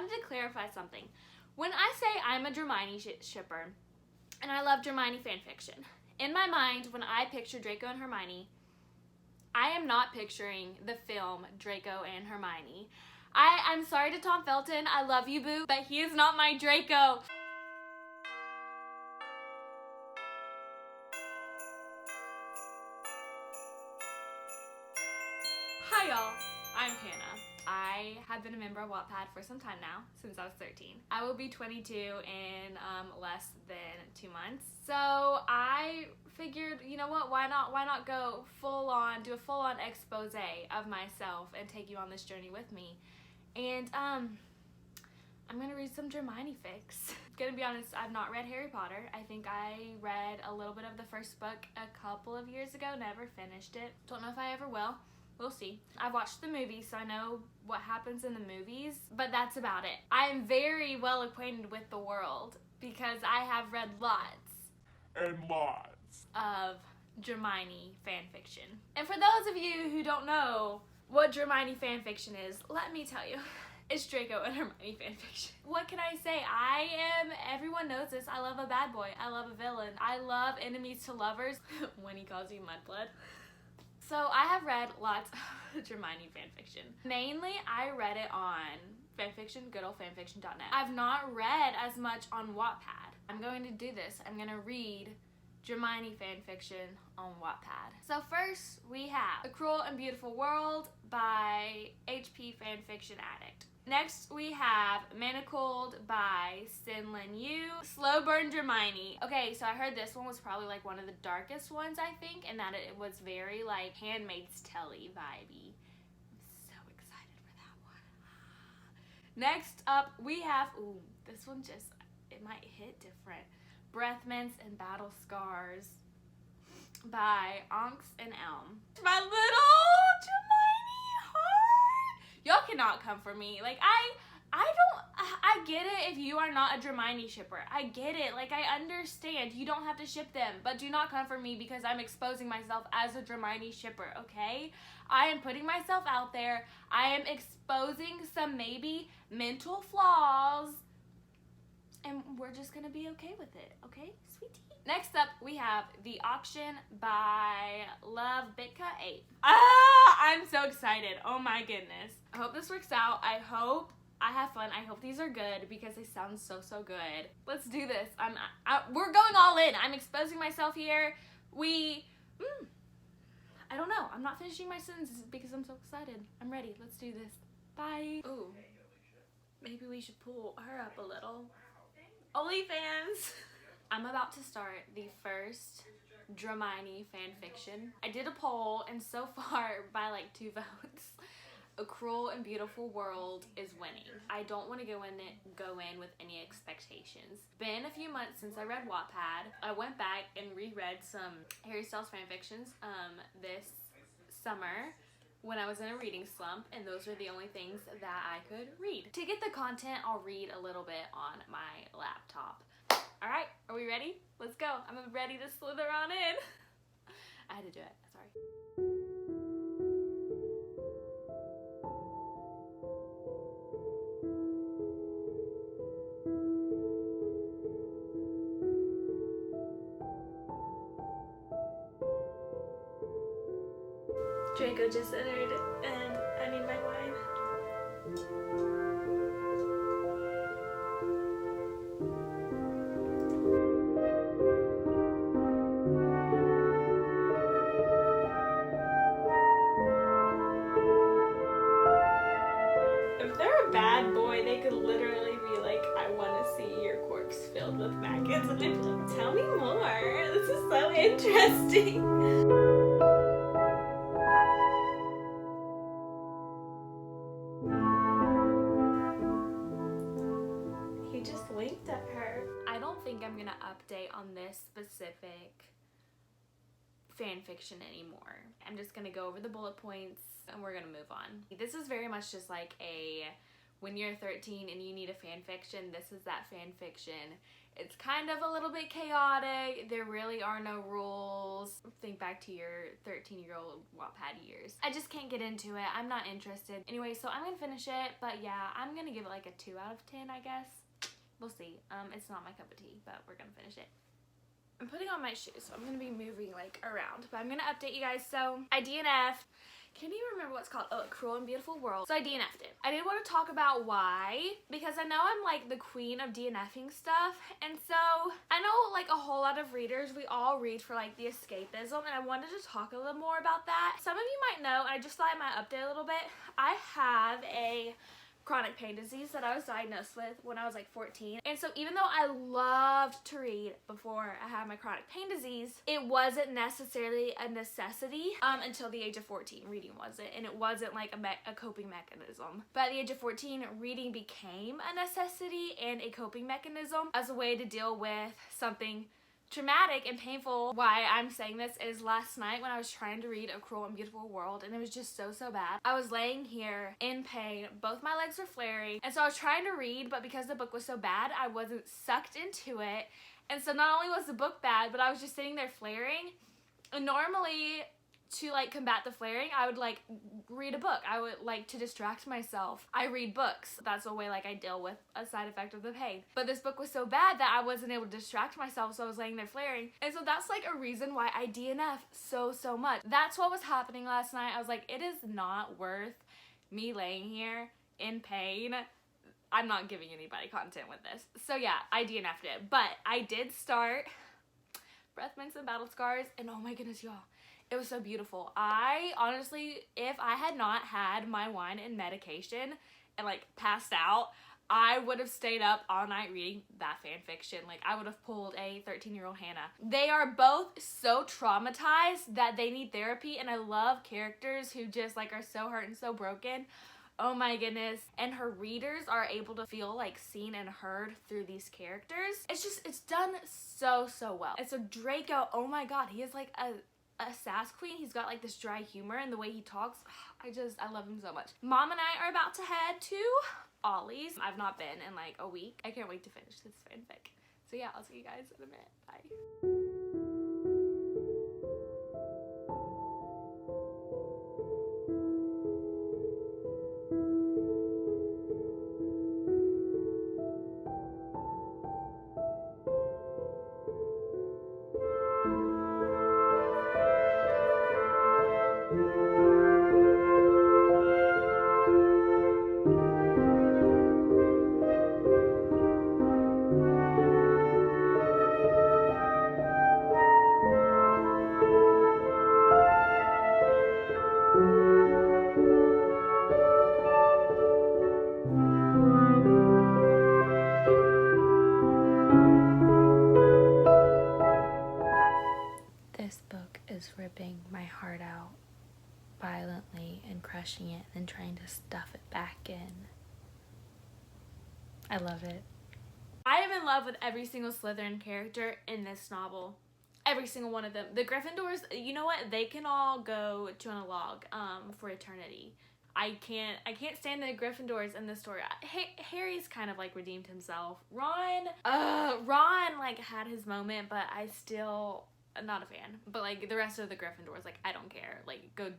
wanted to clarify something. When I say I'm a Dramione shipper, and I love Dramione fanfiction, in my mind, when I picture Draco and Hermione, I am not picturing the film Draco and Hermione. I'm sorry to Tom Felton, I love you, boo, but he is not my Draco. Hi y'all, I'm Hannah. I have been a member of Wattpad for some time now, since I was 13. I will be 22 in less than 2 months. So I figured, you know what, why not go full on, do a full on expose of myself and take you on this journey with me. And I'm gonna read some Dramione fics. Gonna be honest, I've not read Harry Potter. I think I read a little bit of the first book a couple of years ago, never finished it. Don't know if I ever will. We'll see. I've watched the movies, so I know what happens in the movies, but that's about it. I am very well acquainted with the world because I have read lots and lots of Dramione fanfiction. And for those of you who don't know what Dramione fanfiction is, let me tell you. It's Draco and Hermione fanfiction. What can I say? Everyone knows this, I love a bad boy. I love a villain. I love enemies to lovers when he calls you mudblood. So I have read lots of Dramione fanfiction. Mainly, I read it on fanfiction, good old fanfiction.net. I've not read as much on Wattpad. I'm going to do this. I'm going to read Dramione fanfiction on Wattpad. So first, we have The Cruel and Beautiful World by HP Fanfiction Addict. Next, we have Manacled by Sinlin Yu. Slow Burn Dramione. Okay, so I heard this one was probably like one of the darkest ones, I think, and that it was very like Handmaid's Tale-y vibey. I'm so excited for that one. Next up, we have, ooh, this one just, it might hit different. Breath Mints and Battle Scars by Onks and Elm. My little Dramione heart. Y'all cannot come for me. Like, I get it if you are not a Dramione shipper. I get it. Like, I understand. You don't have to ship them. But do not come for me because I'm exposing myself as a Dramione shipper, okay? I am putting myself out there. I am exposing some maybe mental flaws. And we're just gonna be okay with it, okay, sweetie? Next up, we have The Auction by Love Bitka 8. I'm so excited. Oh my goodness. I hope this works out. I hope I have fun. I hope these are good because they sound so good. Let's do this. We're going all in. I'm exposing myself here. I don't know. I'm not finishing my sentences because I'm so excited. I'm ready. Let's do this. Bye. Ooh. Maybe we should pull her up a little. OnlyFans. I'm about to start the first Dramione fanfiction. I did a poll and so far by like 2 votes, A Cruel and Beautiful World is winning. I don't want to go in with any expectations. Been a few months since I read Wattpad. I went back and reread some Harry Styles fanfictions this summer when I was in a reading slump, and those are the only things that I could read. To get the content, I'll read a little bit on my laptop. Alright, are we ready? Let's go. I'm ready to slither on in. I had to do it, sorry. Draco just entered and I need my wine. If they're a bad boy, they could literally be like, I want to see your corpse filled with maggots. And they'd be like, tell me more. This is so interesting. At her. I don't think I'm gonna update on this specific fanfiction anymore. I'm just gonna go over the bullet points and we're gonna move on. This is very much just like a when you're 13 and you need a fan fiction, this is that fan fiction. It's kind of a little bit chaotic. There really are no rules. Think back to your 13-year-old Wattpad years. I just can't get into it. I'm not interested. Anyway, so I'm gonna finish it, but yeah, I'm gonna give it like a 2 out of 10, I guess. We'll see. It's not my cup of tea, but we're gonna finish it. I'm putting on my shoes, so I'm gonna be moving like around, but I'm gonna update you guys. So I DNF'd. Can't even remember what it's called. Oh, Cruel and Beautiful World. So I DNF'd it. I did want to talk about why, because I know I'm like the queen of DNFing stuff, and so I know like a whole lot of readers, we all read for like the escapism, and I wanted to talk a little more about that. Some of you might know, and I just thought I might update a little bit, I have a chronic pain disease that I was diagnosed with when I was like 14. And so even though I loved to read before I had my chronic pain disease, it wasn't necessarily a necessity until the age of 14. Reading wasn't, and it wasn't like a coping mechanism. But at the age of 14, reading became a necessity and a coping mechanism as a way to deal with something traumatic and painful. Why I'm saying this is last night when I was trying to read A Cruel and Beautiful World, and it was just so bad. I was laying here in pain, both my legs were flaring, and so I was trying to read, but because the book was so bad, I wasn't sucked into it. And so not only was the book bad, but I was just sitting there flaring. And normally, to like combat the flaring, I would like read a book. I would like to distract myself. I read books. That's a way like I deal with a side effect of the pain. But this book was so bad that I wasn't able to distract myself, so I was laying there flaring. And so that's like a reason why I DNF so much. That's what was happening last night. I was like, it is not worth me laying here in pain. I'm not giving anybody content with this. So yeah, I DNF'd it. But I did start Breath Mints and Battle Scars, and oh my goodness, y'all. It was so beautiful. I honestly, if I had not had my wine and medication and like passed out, I would have stayed up all night reading that fan fiction. Like I would have pulled a 13-year-old Hannah. They are both so traumatized that they need therapy, and I love characters who just like are so hurt and so broken. Oh my goodness. And her readers are able to feel like seen and heard through these characters. It's done so well. And so Draco, oh my god, he is like a sass queen. He's got like this dry humor and the way he talks. I love him so much. Mom and I are about to head to Ollie's. I've not been in like a week. I can't wait to finish this fanfic. So yeah, I'll see you guys in a minute. Bye. Ripping my heart out violently and crushing it and trying to stuff it back in. I love it. I am in love with every single Slytherin character in this novel. Every single one of them. The Gryffindors, you know what? They can all go to an log for eternity. I can't stand the Gryffindors in this story. Harry's kind of like redeemed himself. Ron like had his moment, but I still not a fan. But like the rest of the Gryffindors, like I don't care. Like go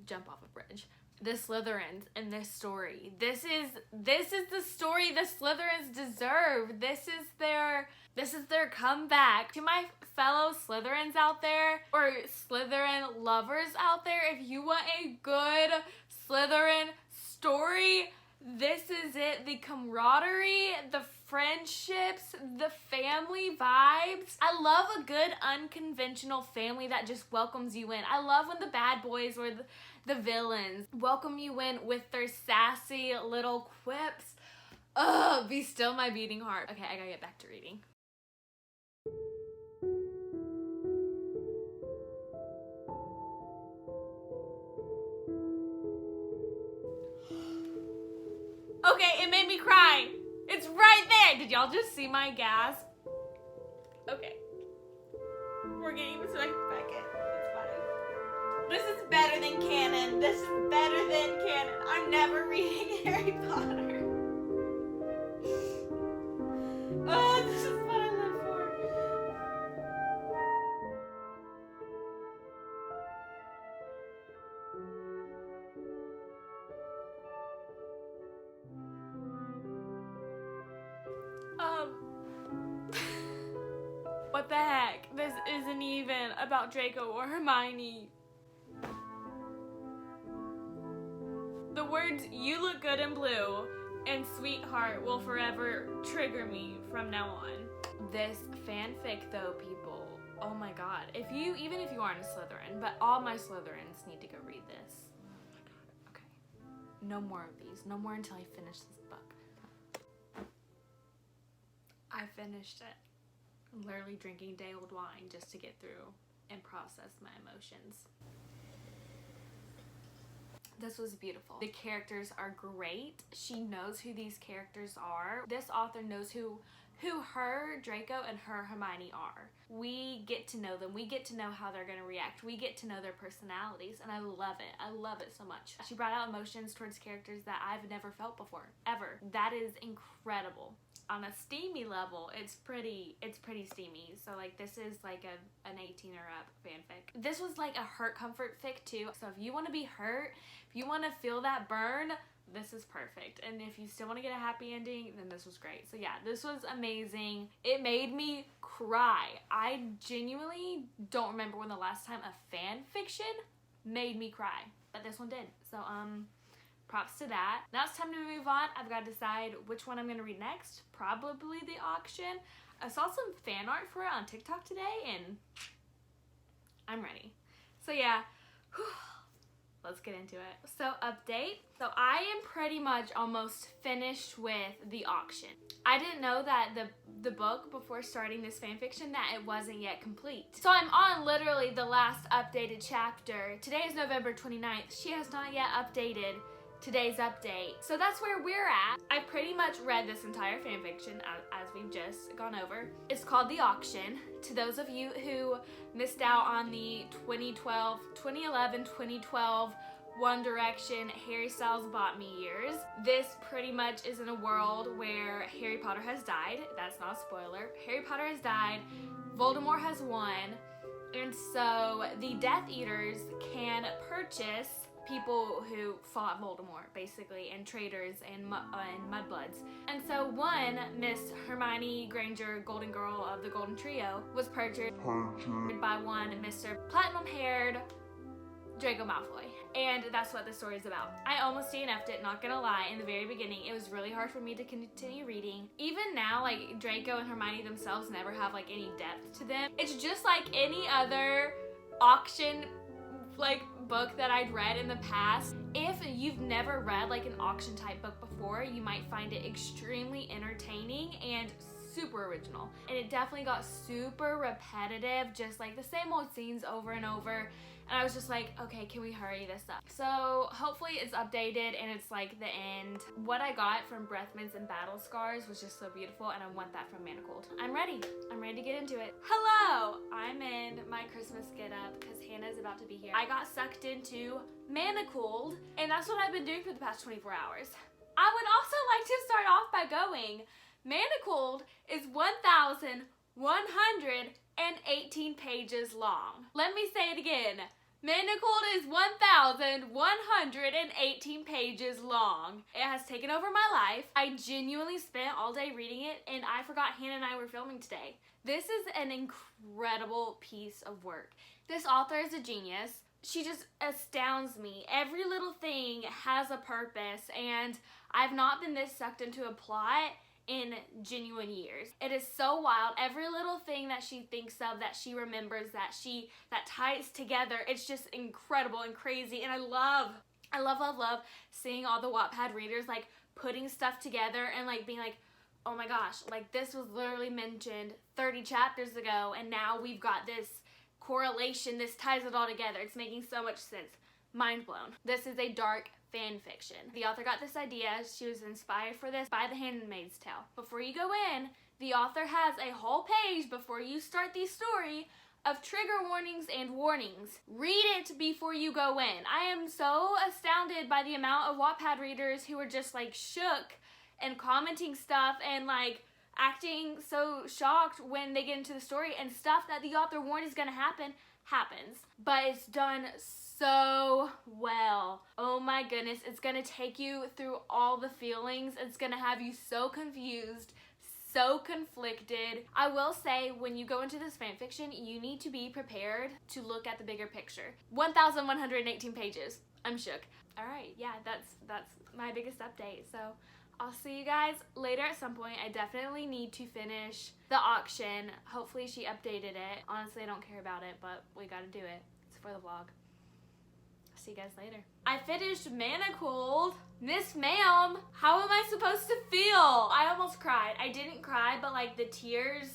jump off a bridge. The Slytherins in this story. This is the story the Slytherins deserve. This is their comeback. To my fellow Slytherins out there, or Slytherin lovers out there, if you want a good Slytherin story, this is it. The camaraderie, the friendships, the family vibes. I love a good unconventional family that just welcomes you in. I love when the bad boys or the villains welcome you in with their sassy little quips. Ugh, be still my beating heart. Okay, I gotta get back to reading. Okay, it made me cry. It's right there. Did y'all just see my gasp? Okay. We're getting this back in. It's fine. This is better than canon. This is better than canon. I'm never reading Harry Potter. What the heck? This isn't even about Draco or Hermione. The words "you look good in blue" and "sweetheart" will forever trigger me from now on. This fanfic though, people, oh my god. Even if you aren't a Slytherin, but all my Slytherins need to go read this. Oh my god, okay. No more of these. No more until I finish this book. I finished it. I'm literally drinking day-old wine just to get through and process my emotions. This was beautiful. The characters are great. She knows who these characters are. This author knows who her Draco and her Hermione are. We get to know them. We get to know how they're going to react. We get to know their personalities, and I love it. I love it so much. She brought out emotions towards characters that I've never felt before, ever. That is incredible. On a steamy level, it's pretty steamy. So like this is like an 18 or up fanfic. This was like a hurt comfort fic too. So if you want to be hurt, if you want to feel that burn, this is perfect. And if you still want to get a happy ending, then this was great. So yeah, this was amazing. It made me cry. I genuinely don't remember when the last time a fan fiction made me cry, but this one did. So props to that. Now it's time to move on. I've got to decide which one I'm going to read next. Probably the auction. I saw some fan art for it on TikTok today, and I'm ready. So yeah, let's get into it. So update. So I am pretty much almost finished with the auction. I didn't know that the book before starting this fanfiction that it wasn't yet complete. So I'm on literally the last updated chapter. Today is November 29th. She has not yet updated today's update. So that's where we're at. I pretty much read this entire fanfiction as we've just gone over. It's called The Auction. To those of you who missed out on the 2011, 2012 One Direction Harry Styles Bought Me years, this pretty much is in a world where Harry Potter has died. That's not a spoiler. Harry Potter has died. Voldemort has won. And so the Death Eaters can purchase people who fought Voldemort, basically, and traitors and mudbloods. And so one, Miss Hermione Granger, Golden Girl of the Golden Trio, was purchased by one Mr. Platinum-haired Draco Malfoy. And that's what the story is about. I almost DNF'd it, not gonna lie, in the very beginning. It was really hard for me to continue reading. Even now, like, Draco and Hermione themselves never have, like, any depth to them. It's just like any other auction, like, book that I'd read in the past. If you've never read like an auction type book before, you might find it extremely entertaining and super original. And it definitely got super repetitive, just like the same old scenes over and over. And I was just like, okay, can we hurry this up? So hopefully it's updated and it's like the end. What I got from Breath Mints and Battle Scars was just so beautiful, and I want that from Manacled. I'm ready to get into it. Hello! I'm in my Christmas get up because Hannah's about to be here. I got sucked into Manacled, and that's what I've been doing for the past 24 hours. I would also like to start off by going, Manacled is 1,118 pages long. Let me say it again. Manacled is 1,118 pages long. It has taken over my life. I genuinely spent all day reading it, and I forgot Hannah and I were filming today. This is an incredible piece of work. This author is a genius. She just astounds me. Every little thing has a purpose, and I've not been this sucked into a plot in genuine years. It is so wild. Every little thing that she thinks of, that she remembers, that ties together, it's just incredible and crazy. And I love seeing all the Wattpad readers like putting stuff together and like being like, oh my gosh, like this was literally mentioned 30 chapters ago, and now we've got this correlation, this ties it all together. It's making so much sense. Mind blown. This is a dark fan fiction. The author got this idea. She was inspired for this by The Handmaid's Tale. Before you go in, the author has a whole page before you start the story of trigger warnings and warnings. Read it before you go in. I am so astounded by the amount of Wattpad readers who are just like shook and commenting stuff and like acting so shocked when they get into the story, and stuff that the author warned is gonna happen happens. But it's done so well. Oh my goodness, it's gonna take you through all the feelings. It's gonna have you so confused, so conflicted. I will say, when you go into this fanfiction, you need to be prepared to look at the bigger picture. 1,118 pages. I'm shook. Alright, yeah, that's my biggest update. So I'll see you guys later at some point. I definitely need to finish the auction. Hopefully she updated it. Honestly, I don't care about it, but we gotta do it. It's for the vlog. See you guys later. I finished Manacled. Miss Ma'am, how am I supposed to feel? I almost cried. I didn't cry, but like the tears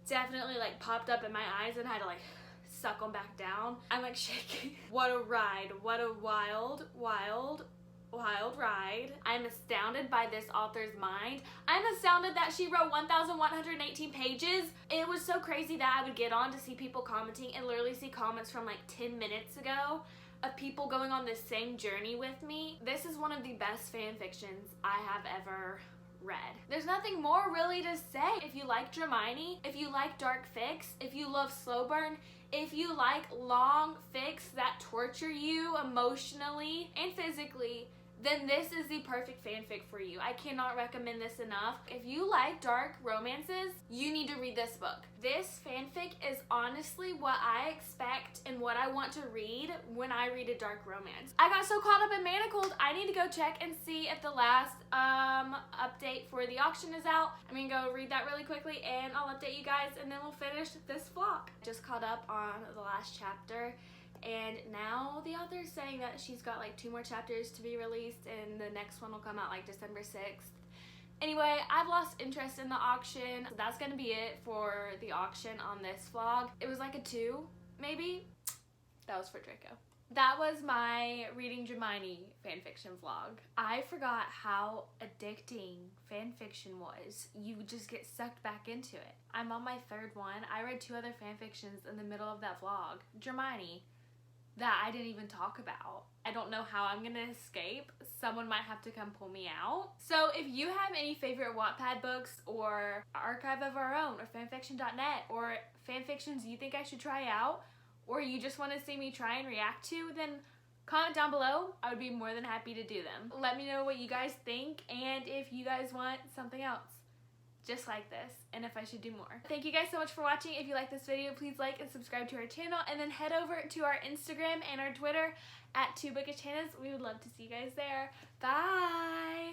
definitely like popped up in my eyes and I had to like suck them back down. I'm like shaking. What a ride. What a wild, wild, wild ride. I'm astounded by this author's mind. I'm astounded that she wrote 1,118 pages. It was so crazy that I would get on to see people commenting and literally see comments from like 10 minutes ago of people going on this same journey with me. This is one of the best fan fictions I have ever read. There's nothing more really to say. If you like Dramione, if you like dark fics, if you love slow burn, if you like long fics that torture you emotionally and physically, then this is the perfect fanfic for you. I cannot recommend this enough. If you like dark romances, you need to read this book. This fanfic is honestly what I expect and what I want to read when I read a dark romance. I got so caught up in Manacled, I need to go check and see if the last update for the auction is out. I'm gonna go read that really quickly and I'll update you guys and then we'll finish this vlog. Just caught up on the last chapter. And now the author's saying that she's got like 2 more chapters to be released and the next one will come out like December 6th. Anyway, I've lost interest in the auction. So that's gonna be it for the auction on this vlog. It was like a 2, maybe? That was for Draco. That was my reading Dramione fanfiction vlog. I forgot how addicting fanfiction was. You just get sucked back into it. I'm on my 3rd one. I read 2 other fanfictions in the middle of that vlog. Dramione, that I didn't even talk about. I don't know how I'm gonna escape. Someone might have to come pull me out. So if you have any favorite Wattpad books or Archive of Our Own or fanfiction.net or fanfictions you think I should try out or you just want to see me try and react to, then comment down below. I would be more than happy to do them. Let me know what you guys think and if you guys want something else just like this, and if I should do more. Thank you guys so much for watching. If you like this video, please like and subscribe to our channel, and then head over to our Instagram and our Twitter at 2bookishhannas. We would love to see you guys there. Bye!